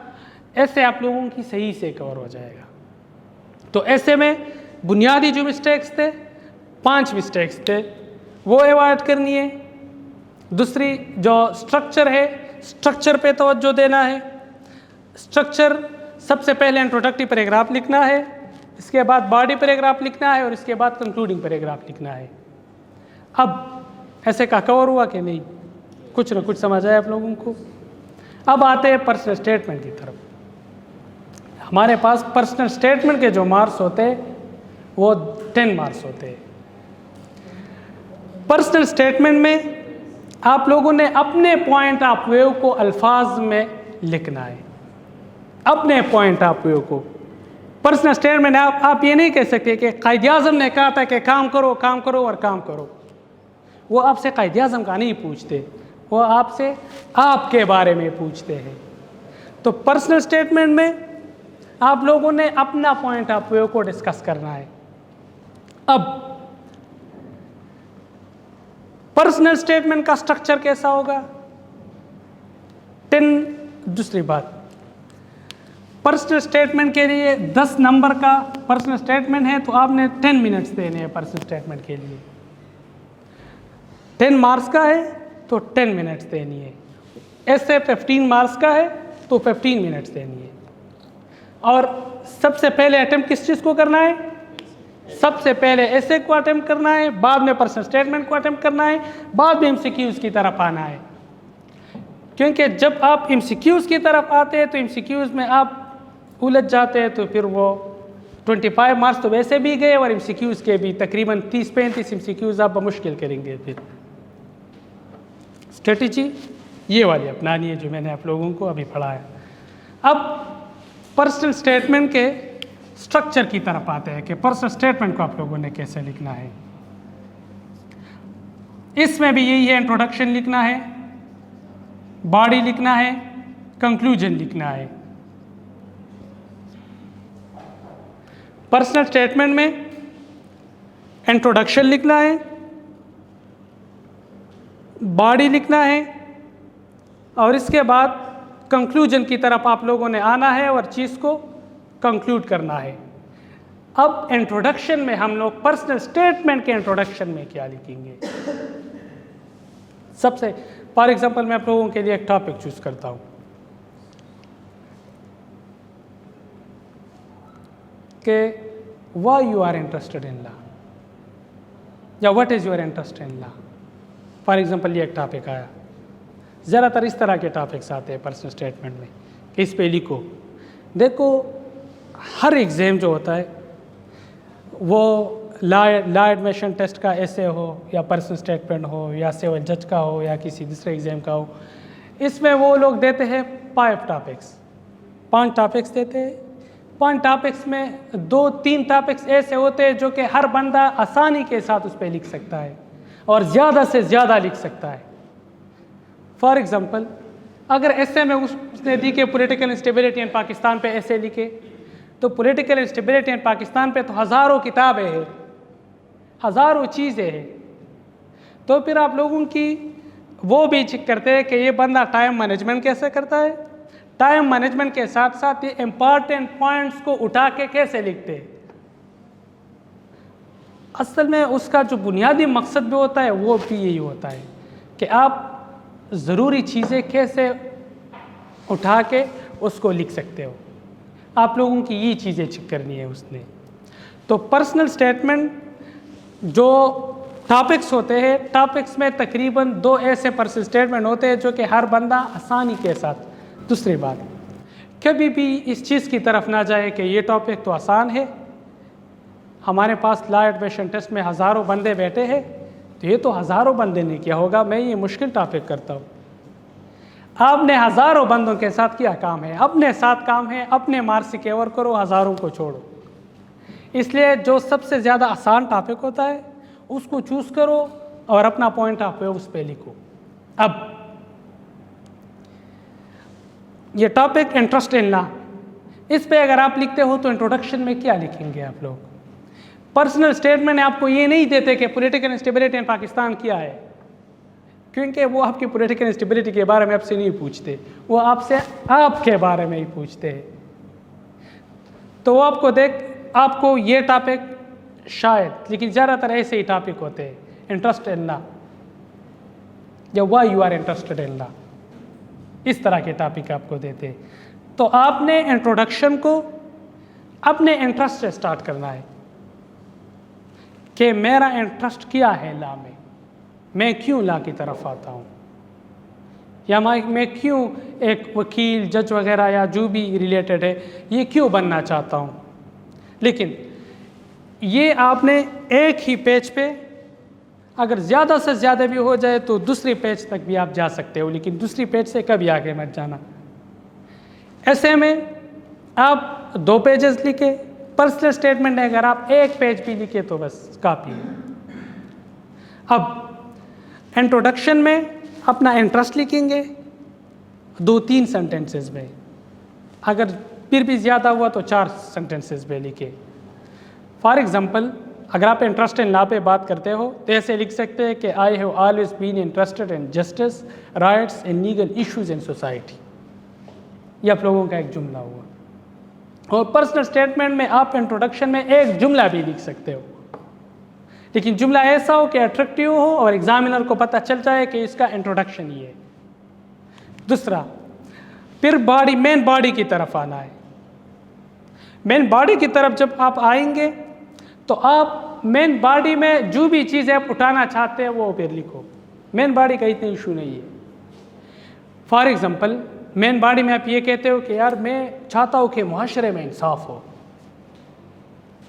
ऐसे आप लोगों की सही से कवर हो जाएगा। तो ऐसे में बुनियादी जो मिस्टेक्स थे, 5 मिस्टेक्स थे, वो अवॉइड करनी है। दूसरी जो स्ट्रक्चर है, स्ट्रक्चर पे तवज्जो देना है। स्ट्रक्चर सबसे पहले इंट्रोडक्टिव पैराग्राफ लिखना है, इसके बाद बॉडी पैराग्राफ लिखना है और इसके बाद कंक्लूडिंग पैराग्राफ लिखना है। अब ऐसे का कवर हुआ कि नहीं, कुछ ना कुछ समझ आया आप लोगों को। अब आते हैं पर्सनल स्टेटमेंट की तरफ। हमारे पास पर्सनल स्टेटमेंट के जो मार्क्स होते हैं वो 10 मार्क्स होते हैं। पर्सनल स्टेटमेंट में आप लोगों ने अपने पॉइंट ऑफ व्यू को अल्फाज में लिखना है, अपने पॉइंट ऑफ व्यू को। पर्सनल स्टेटमेंट आप ये नहीं कह सकते कि कायद-ए-आज़म ने कहा था कि काम करो काम करो और काम करो। वो आपसे कायद-ए-आज़म का नहीं पूछते, वो आपसे आपके बारे में पूछते हैं। तो पर्सनल स्टेटमेंट में आप लोगों ने अपना पॉइंट ऑफ व्यू को डिस्कस करना है। अब पर्सनल स्टेटमेंट का स्ट्रक्चर कैसा होगा? 10। दूसरी बात, पर्सनल स्टेटमेंट के लिए 10 नंबर का पर्सनल स्टेटमेंट है तो आपने 10 मिनट्स देने हैं पर्सनल स्टेटमेंट के लिए। 10 मार्क्स का है तो 10 मिनट्स देनी है। ऐसे 15 मार्क्स का है तो 15 मिनट्स देनी है। और सबसे पहले अटेम्प्ट किस चीज़ को करना है? सबसे पहले ऐसे को अटेम्प्ट करना है, बाद में पर्सनल स्टेटमेंट को अटेम्प्ट करना है, बाद में MCQs की तरफ आना है। क्योंकि जब आप MCQs की तरफ आते हैं तो MCQs में आप उलझ जाते हैं तो फिर वो 25 मार्क्स तो वैसे भी गए और MCQs के भी तकरीबन 30-35 MCQs आप मुश्किल करेंगे। फिर स्ट्रेटजी ये वाली अपनानी है जो मैंने आप लोगों को अभी पढ़ाया। अब पर्सनल स्टेटमेंट के स्ट्रक्चर की तरफ आते हैं कि पर्सनल स्टेटमेंट को आप लोगों ने कैसे लिखना है। इसमें भी यही है, इंट्रोडक्शन लिखना है, बॉडी लिखना है, कंक्लूजन लिखना है। पर्सनल स्टेटमेंट में इंट्रोडक्शन लिखना है, बॉडी लिखना है और इसके बाद कंक्लूजन की तरफ आप लोगों ने आना है और चीज़ को कंक्लूड करना है। अब इंट्रोडक्शन में हम लोग पर्सनल स्टेटमेंट के इंट्रोडक्शन में क्या लिखेंगे? सबसे फॉर एग्जांपल मैं आप लोगों के लिए एक टॉपिक चूज करता हूं कि why you are interested in law या what is your interest in law. For example ये एक टॉपिक आया, ज़्यादातर इस तरह के टॉपिक्स आते हैं पर्सनल स्टेटमेंट में कि इस पे लिखो। देखो हर एग्ज़ाम जो होता है वो लॉ एडमिशन टेस्ट का ऐसे हो या पर्सनल स्टेटमेंट हो या सिविल जज का हो या किसी दूसरे एग्ज़ाम का हो, इसमें वो लोग देते हैं 5 टॉपिक्स, 5 टॉपिक्स देते हैं। 5 टॉपिक्स में 2-3 टॉपिक्स ऐसे होते हैं जो कि हर बंदा आसानी के साथ उस पर लिख सकता है और ज़्यादा से ज़्यादा लिख सकता है। फॉर एग्ज़ाम्पल अगर ऐसे में उसने दी कि पॉलिटिकल इंस्टेबिलिटी इन पाकिस्तान पे ऐसे लिखे, तो पॉलिटिकल इंस्टेबिलिटी इन पाकिस्तान पे तो हज़ारों किताबें हैं, हज़ारों चीज़ें हैं। तो फिर आप लोगों की वो भी चेक करते हैं कि ये बंदा टाइम मैनेजमेंट कैसे करता है, टाइम मैनेजमेंट के साथ साथ ये इम्पॉर्टेंट पॉइंट्स को उठा के कैसे लिखते हैं। असल में उसका जो बुनियादी मकसद भी होता है वो भी यही होता है कि आप ज़रूरी चीज़ें कैसे उठा के उसको लिख सकते हो। आप लोगों की ये चीज़ें चेक करनी है उसने। तो पर्सनल स्टेटमेंट जो टॉपिक्स होते हैं, टॉपिक्स में तकरीबन 2 ऐसे पर्सनल स्टेटमेंट होते हैं जो कि हर बंदा आसानी के साथ। दूसरी बात, कभी भी इस चीज़ की तरफ ना जाए कि ये टॉपिक तो आसान है, हमारे पास लॉ एडमिशन टेस्ट में हज़ारों बंदे बैठे हैं तो ये तो हज़ारों बंदे ने किया होगा, मैं ये मुश्किल टॉपिक करता हूँ। आपने हज़ारों बंदों के साथ क्या काम है, अपने साथ काम है, अपने मार्क्स सिक्योर करो, हज़ारों को छोड़ो। इसलिए जो सबसे ज़्यादा आसान टॉपिक होता है उसको चूज़ करो और अपना पॉइंट ऑफ व्यू उस पर लिखो। अब ये टॉपिक इंटरेस्ट इन लॉ, इस पे अगर आप लिखते हो तो इंट्रोडक्शन में क्या लिखेंगे आप लोग? पर्सनल स्टेटमेंट आपको ये नहीं देते कि पॉलिटिकल इंस्टेबिलिटी इन पाकिस्तान क्या है, क्योंकि वो आपकी पॉलिटिकल इंस्टेबिलिटी के बारे में आपसे नहीं पूछते, वो आपसे आपके बारे में ही पूछते हैं। तो वो आपको ये टॉपिक शायद, लेकिन ज़्यादातर ऐसे ही टॉपिक होते हैं, इंटरेस्ट इन लॉ या why you are interested in law, इस तरह के टॉपिक आपको देते हैं। तो आपने इंट्रोडक्शन को अपने इंटरेस्ट से स्टार्ट करना है कि मेरा इंटरेस्ट क्या है लॉ में, मैं क्यों लॉ की तरफ आता हूँ, या मैं क्यों एक वकील, जज वगैरह या जो भी रिलेटेड है ये क्यों बनना चाहता हूँ। लेकिन ये आपने एक ही पेज पे, अगर ज़्यादा से ज़्यादा भी हो जाए तो दूसरी पेज तक भी आप जा सकते हो, लेकिन दूसरी पेज से कभी आगे मत जाना। ऐसे में आप 2 पेजेस लिखे, पर्सनल स्टेटमेंट है अगर आप 1 पेज भी लिखे तो बस काफ़ी है। अब इंट्रोडक्शन में अपना इंटरेस्ट लिखेंगे 2-3 सेंटेंसेस में, अगर फिर भी ज़्यादा हुआ तो 4 सेंटेंसेस में लिखे। फॉर एग्ज़ाम्पल अगर आप इंटरेस्ट इन लॉ पे बात करते हो तो ऐसे लिख सकते हैं कि I have always been interested in justice, rights and legal issues in society. ये आप लोगों का एक जुमला हुआ। और पर्सनल स्टेटमेंट में आप इंट्रोडक्शन में एक जुमला भी लिख सकते हो, लेकिन जुमला ऐसा हो कि अट्रैक्टिव हो और एग्जामिनर को पता चल जाए कि इसका इंट्रोडक्शन ये है। दूसरा, फिर मेन बॉडी की तरफ आना है। मेन बॉडी की तरफ जब आप आएंगे तो आप मेन बॉडी में जो भी चीज़ें आप उठाना चाहते हैं वो फिर लिखो। मेन बॉडी का इतना इशू नहीं है। फॉर एग्जांपल मेन बॉडी में आप ये कहते हो कि यार मैं चाहता हूँ कि मुआशरे में इंसाफ हो,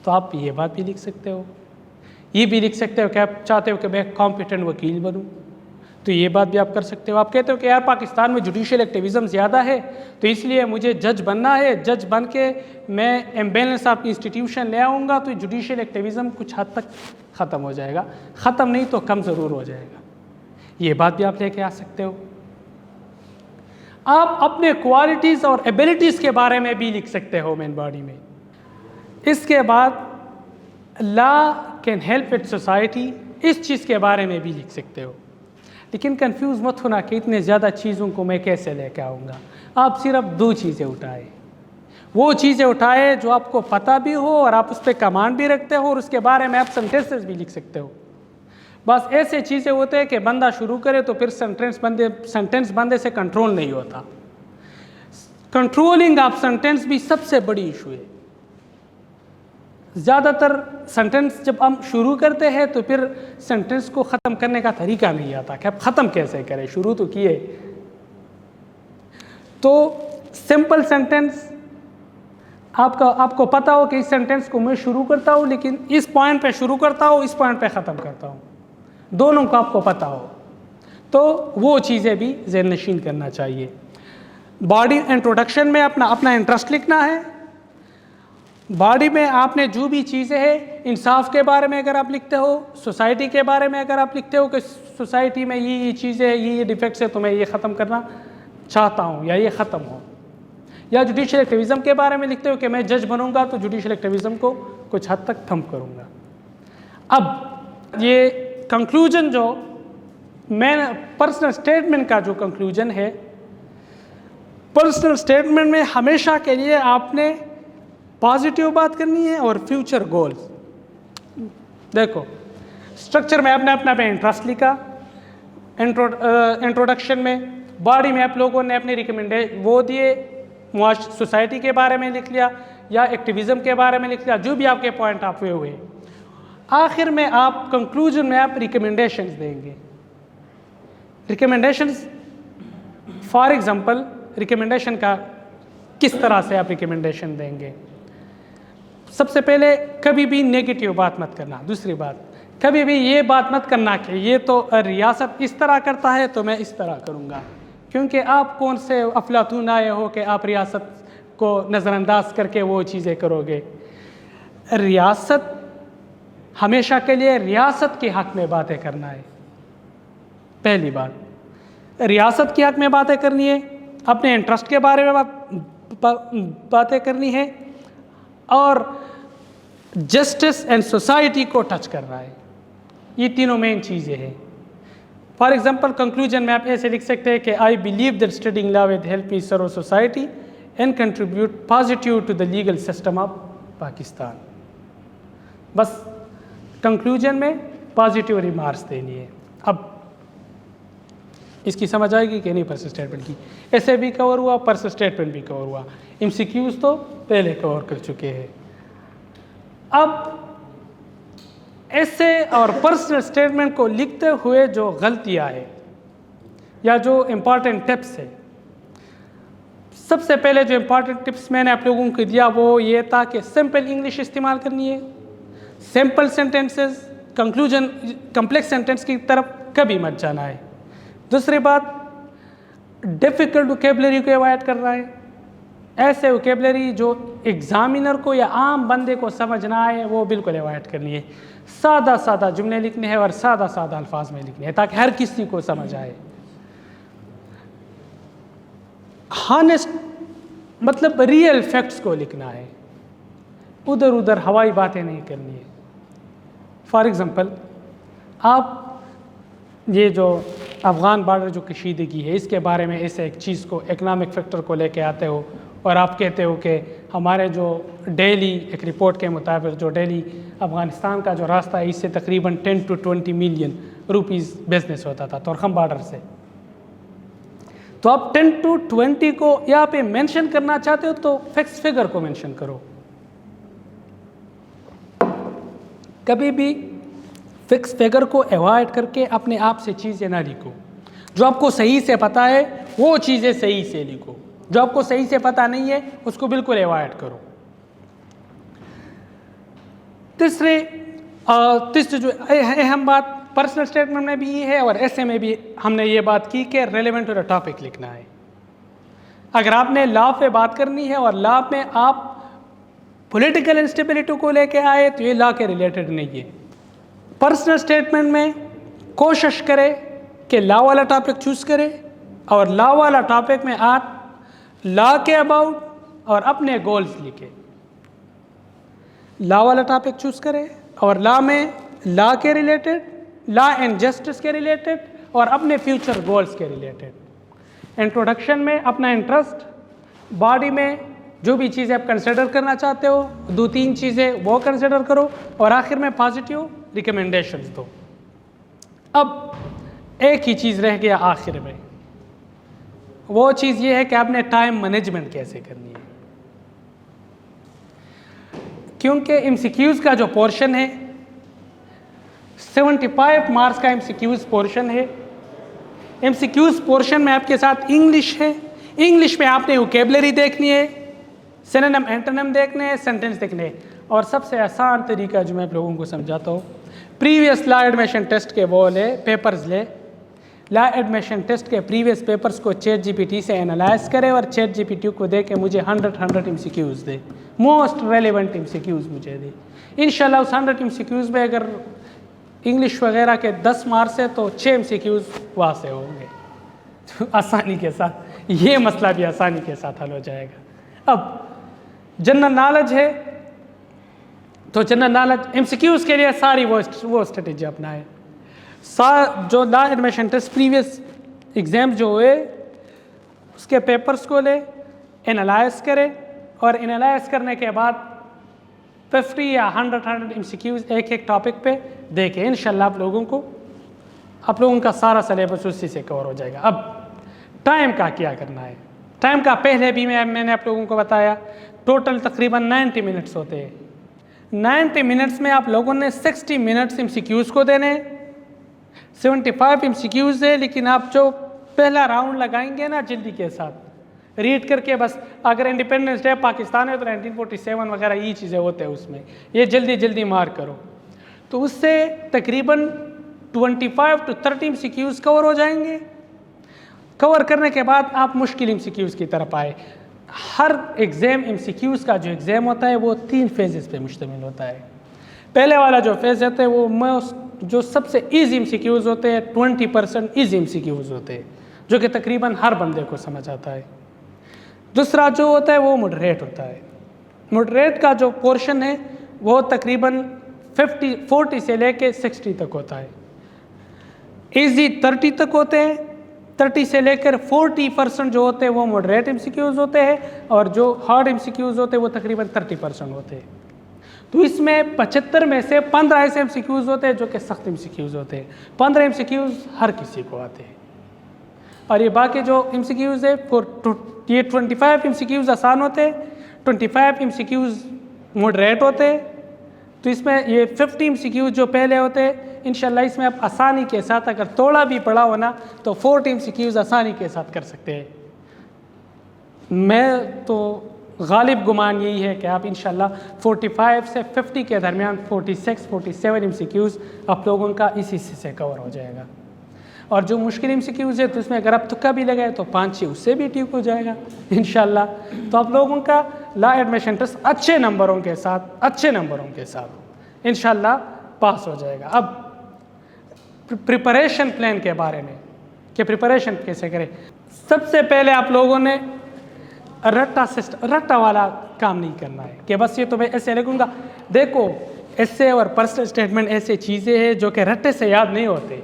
तो आप ये बात भी लिख सकते हो। ये भी लिख सकते हो कि आप चाहते हो कि मैं कॉम्पिटेंट वकील बनूं, तो ये बात भी आप कर सकते हो। आप कहते हो कि यार पाकिस्तान में जुडिशल एक्टिविज़म ज़्यादा है तो इसलिए मुझे जज बनना है, जज बन के मैं एम्बेलेंस ऑफ इंस्टीट्यूशन ले आऊँगा तो जुडिशल एक्टिविज़म कुछ हद तक ख़त्म हो जाएगा, ख़त्म नहीं तो कम ज़रूर हो जाएगा। ये बात भी आप लेके आ सकते हो। आप अपने क्वालिटीज़ और एबिलिटीज़ के बारे में भी लिख सकते हो मेन बॉडी में। इसके बाद law can help it society, इस चीज़ के बारे में भी लिख सकते हो। लेकिन कंफ्यूज मत होना कि इतने ज़्यादा चीज़ों को मैं कैसे लेके आऊँगा। आप सिर्फ 2 चीज़ें उठाए, वो चीज़ें उठाए जो आपको पता भी हो और आप उस पर कमांड भी रखते हो, और उसके बारे में आप सेंटेंसेस भी लिख सकते हो। बस ऐसे चीज़ें होते हैं कि बंदा शुरू करे तो फिर सेंटेंस बंदे से कंट्रोल नहीं होता। कंट्रोलिंग ऑफ सेंटेंस भी सबसे बड़ी इशू है। ज़्यादातर सेंटेंस जब हम शुरू करते हैं तो फिर सेंटेंस को ख़त्म करने का तरीका नहीं आता कि आप ख़त्म कैसे करें, शुरू तो किए। तो सिंपल सेंटेंस आपको पता हो कि इस सेंटेंस को मैं शुरू करता हूँ, लेकिन इस पॉइंट पे शुरू करता हूँ, इस पॉइंट पे ख़त्म करता हूँ, दोनों को आपको पता हो, तो वो चीज़ें भी ज़हन नशीन करना चाहिए। बॉडी इंट्रोडक्शन में अपना इंटरेस्ट लिखना है। बॉडी में आपने जो भी चीज़ें हैं, इंसाफ के बारे में अगर आप लिखते हो, सोसाइटी के बारे में अगर आप लिखते हो कि सोसाइटी में ये चीज़ें, ये डिफेक्ट्स है, तो मैं ये ख़त्म करना चाहता हूँ या ये ख़त्म हो। या जुडिशल एक्टिविज़म के बारे में लिखते हो कि मैं जज बनूंगा तो जुडिशल एक्टिविज़म को कुछ हद तक थम करूँगा। अब ये कंक्लूजन जो मैं पर्सनल स्टेटमेंट का जो कंक्लूजन है, पर्सनल स्टेटमेंट में हमेशा के लिए आपने पॉजिटिव बात करनी है और फ्यूचर गोल्स। देखो स्ट्रक्चर में आपने अपना पे इंटरेस्ट लिखा, इंट्रोडक्शन में बॉडी में आप लोगों ने अपने रिकमेंडेशन वो दिए, सोसाइटी के बारे में लिख लिया या एक्टिविज़म के बारे में लिख लिया, जो भी आपके पॉइंट आप हुए। आखिर में आप कंक्लूजन में आप रिकमेंडेशंस देंगे। रिकमेंडेशंस फॉर एग्जांपल, रिकमेंडेशन का किस तरह से आप रिकमेंडेशन देंगे? सबसे पहले कभी भी नेगेटिव बात मत करना। दूसरी बात, कभी भी ये बात मत करना कि ये तो रियासत इस तरह करता है तो मैं इस तरह करूँगा, क्योंकि आप कौन से अफलातून आए हो कि आप रियासत को नज़रअंदाज करके वो चीज़ें करोगे। रियासत हमेशा के लिए रियासत के हक़ में बातें करना है। पहली बात, रियासत के हक़ में बातें करनी है, अपने इंटरेस्ट के बारे में बातें करनी है, और जस्टिस एंड सोसाइटी को टच करना है। ये तीनों मेन चीज़ें हैं। फॉर एग्जांपल कंक्लूजन में आप ऐसे लिख सकते हैं कि I believe that studying law will help me serve society and contribute positive to the legal system of Pakistan. बस कंक्लूजन में पॉजिटिव रिमार्क्स देनी है। अब इसकी समझ आएगी कि नहीं पर्सनल स्टेटमेंट की? ऐसे भी कवर हुआ, पर्सनल स्टेटमेंट भी कवर हुआ, एमसीक्यूज तो पहले कवर कर चुके हैं। अब ऐसे और पर्सनल स्टेटमेंट को लिखते हुए जो गलतियां हैं या जो इम्पॉर्टेंट टिप्स है, सबसे पहले जो इम्पॉर्टेंट टिप्स मैंने आप लोगों को दिया वो ये था कि सिंपल इंग्लिश इस्तेमाल करनी है, simple sentences, conclusion complex sentence की तरफ कभी मत जाना है। दूसरी बात, डिफ़िकल्ट वोकेबलरी को अवॉइड करना है। ऐसे वोकेबलरी जो एग्जामिनर को या आम बंदे को समझ ना आए वो बिल्कुल अवॉइड करनी है। सादा सादा जुमले लिखने हैं और सादा सादा अल्फाज में लिखने हैं ताकि हर किसी को समझ आए। हॉनेस्ट मतलब रियल फैक्ट्स को लिखना है, उधर उधर हवाई बातें नहीं करनी है। फॉर एग्ज़ाम्पल, आप ये जो अफ़गान बॉर्डर जो कशीदगी है इसके बारे में ऐसे एक चीज़ को, इकनॉमिक फैक्टर को लेके आते हो और आप कहते हो कि हमारे जो डेली एक रिपोर्ट के मुताबिक जो डेली अफ़गानिस्तान का जो रास्ता है इससे तकरीबन 10 to 20 मिलियन रुपीस बिजनेस होता था तोरखम बॉर्डर से। तो आप 10 to 20 को यहाँ पे मेंशन करना चाहते हो तो फिक्स फिगर को मेंशन करो। कभी भी फिक्स फिगर को अवॉइड करके अपने आप से चीज़ें ना लिखो। जो आपको सही से पता है वो चीज़ें सही से लिखो, जो आपको सही से पता नहीं है उसको बिल्कुल अवॉइड करो। तीसरी जो अहम बात पर्सनल स्टेटमेंट में भी ये है और ऐसे में भी हमने ये बात की कि रेलेवेंट टू द टॉपिक लिखना है। अगर आपने लॉ पे बात करनी है और लॉ में आप पॉलिटिकल इंस्टेबिलिटी को लेके आए तो ये लॉ के रिलेटेड नहीं है। पर्सनल स्टेटमेंट में कोशिश करें कि लॉ वाला टॉपिक चूज़ करें और लॉ वाला टॉपिक में आप लॉ के अबाउट और अपने गोल्स लिखें। लॉ वाला टॉपिक चूज़ करें और लॉ में लॉ के रिलेटेड, लॉ एंड जस्टिस के रिलेटेड और अपने फ्यूचर गोल्स के रिलेटेड। इंट्रोडक्शन में अपना इंटरेस्ट, बॉडी में जो भी चीज़ें आप कंसिडर करना चाहते हो 2-3 चीज़ें वो कंसिडर करो और आखिर में पॉजिटिव रिकमेंडेशंस दो। अब एक ही चीज़ रह गया आखिर में, वो चीज़ ये है कि आपने टाइम मैनेजमेंट कैसे करनी है, क्योंकि एमसीक्यूज़ का जो पोर्शन है 75 मार्क्स का एमसीक्यूज़ पोर्शन है। एमसीक्यूज़ पोर्शन में आपके साथ इंग्लिश है, इंग्लिश में आपने वोकैबुलरी देखनी है, सिनोनिम एंटोनिम देखने हैं, सेंटेंस देखने हैं। और सबसे आसान तरीका जो मैं आप लोगों को समझाता हूँ, प्रीवियस लॉ एडमिशन टेस्ट के वो ले पेपर्स ले, लॉ एडमिशन टेस्ट के प्रीवियस पेपर्स को चैट जीपीटी से एनालाइज करे और चैट जीपीटी को दे के मुझे 100 एमसीक्यूज़ दे, मोस्ट रेलिवेंट एमसीक्यूज़ मुझे दे। इंशाल्लाह उस 100 एमसीक्यूज़ में अगर इंग्लिश वगैरह के 10 मार्क्स है तो 6 एमसीक्यूज़ वहाँ से होंगे, तो आसानी के साथ ये मसला भी आसानी के साथ हल हो जाएगा। अब जनरल नॉलेज है तो जनरल नॉलेज एमसीक्यूज़ के लिए सारी वो स्ट्रेटेजी अपनाए। जो law admission test previous exam जो हुए उसके पेपर्स को ले, एनालाइज करे और एनालाइज करने के बाद 50 या 100 एमसीक्यूज़ एक एक टॉपिक पे देखें। इंशाल्लाह आप लोगों का सारा सिलेबस उसी से कवर हो जाएगा। अब टाइम का क्या करना है, टाइम का पहले भी मैंने आप लोगों को बताया, टोटल तकरीबन 90 मिनट्स होते हैं। 90 मिनट्स में आप लोगों ने 60 मिनट्स एमसीक्यूज़ को देने, 75 एमसीक्यूज़ है, लेकिन आप जो पहला राउंड लगाएंगे ना जल्दी के साथ रीड करके, बस अगर इंडिपेंडेंस डे पाकिस्तान है तो 1947 वगैरह ये चीज़ें होते हैं उसमें, ये जल्दी जल्दी मार करो, तो उससे तकरीबन 25 to 30 एमसीक्यूज़ कवर हो जाएंगे। कवर करने के बाद आप मुश्किल एमसीक्यूज़ की तरफ आए। हर एग्ज़ाम एमसीक्यूज़ का जो एग्ज़ाम होता है वो 3 फेजेस पे मुश्तमिल होता है। पहले वाला जो फेज़ होता है वो जो सबसे ईजी एमसीक्यूज़ होते हैं, 20% ईजी एमसीक्यूज़ होते हैं जो कि तकरीबन हर बंदे को समझ आता है। दूसरा जो होता है वो मॉडरेट होता है। मॉडरेट का जो पोर्शन है वो तकरीबन 40 से लेके 60 तक होता है। ईजी 30 तक होते हैं, 30 से लेकर 40% जो होते हैं वो मॉडरेट एमसीक्यूज़ होते हैं और जो हार्ड एमसीक्यूज़ होते हैं वो तकरीबन 30% होते हैं। तो इसमें 75 में से 15 ऐसे एमसीक्यूज़ होते हैं जो कि सख्त एमसीक्यूज़ होते हैं। 15 एमसीक्यूज़ हर किसी को आते हैं और ये बाकी जो एमसीक्यूज़ है ये 25 एमसीक्यूज़ आसान होते हैं, 25 एमसीक्यूज़ मॉडरेट होते हैं। तो इसमें ये 50 एमसीक्यूज़ जो पहले होते हैं इंशाल्लाह इसमें आप आसानी के साथ अगर थोड़ा भी पढ़ा हो ना तो 40 एमसीक्यूज़ आसानी के साथ कर सकते हैं। मैं तो गालिब गुमान यही है कि आप इंशाल्लाह 45 से 50 के दरमियान 46-47 एमसीक्यूज़ आप लोगों का इसी से कवर हो जाएगा। और जो मुश्किल एमसीक्यूज़ है तो इसमें अगर आप तुक्का भी लगाए तो 5-6 उससे भी ठीक हो जाएगा इंशाल्लाह। तो आप लोगों का लॉ एडमिशन टेस्ट अच्छे नंबरों के साथ इंशाल्लाह पास हो जाएगा। अब प्रिपरेशन प्लान के बारे में कि प्रिपरेशन कैसे करें, सबसे पहले आप लोगों ने रट्टा वाला काम नहीं करना है कि बस ये तो मैं ऐसे लिखूंगा। देखो ऐसे और पर्सनल स्टेटमेंट ऐसे चीज़ें हैं जो कि रट्टे से याद नहीं होते,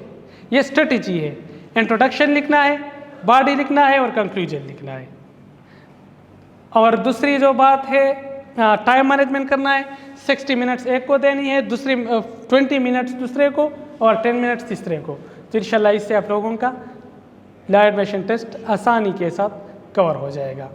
ये स्ट्रेटजी है। इंट्रोडक्शन लिखना है, बॉडी लिखना है और कंक्लूजन लिखना है। और दूसरी जो बात है टाइम मैनेजमेंट करना है, 60 मिनट्स एक को देनी है, 20 मिनट्स दूसरे को और 10 मिनट्स तीसरे को। तो इंशाल्लाह इससे आप लोगों का लॉ एडमिशन टेस्ट आसानी के साथ कवर हो जाएगा।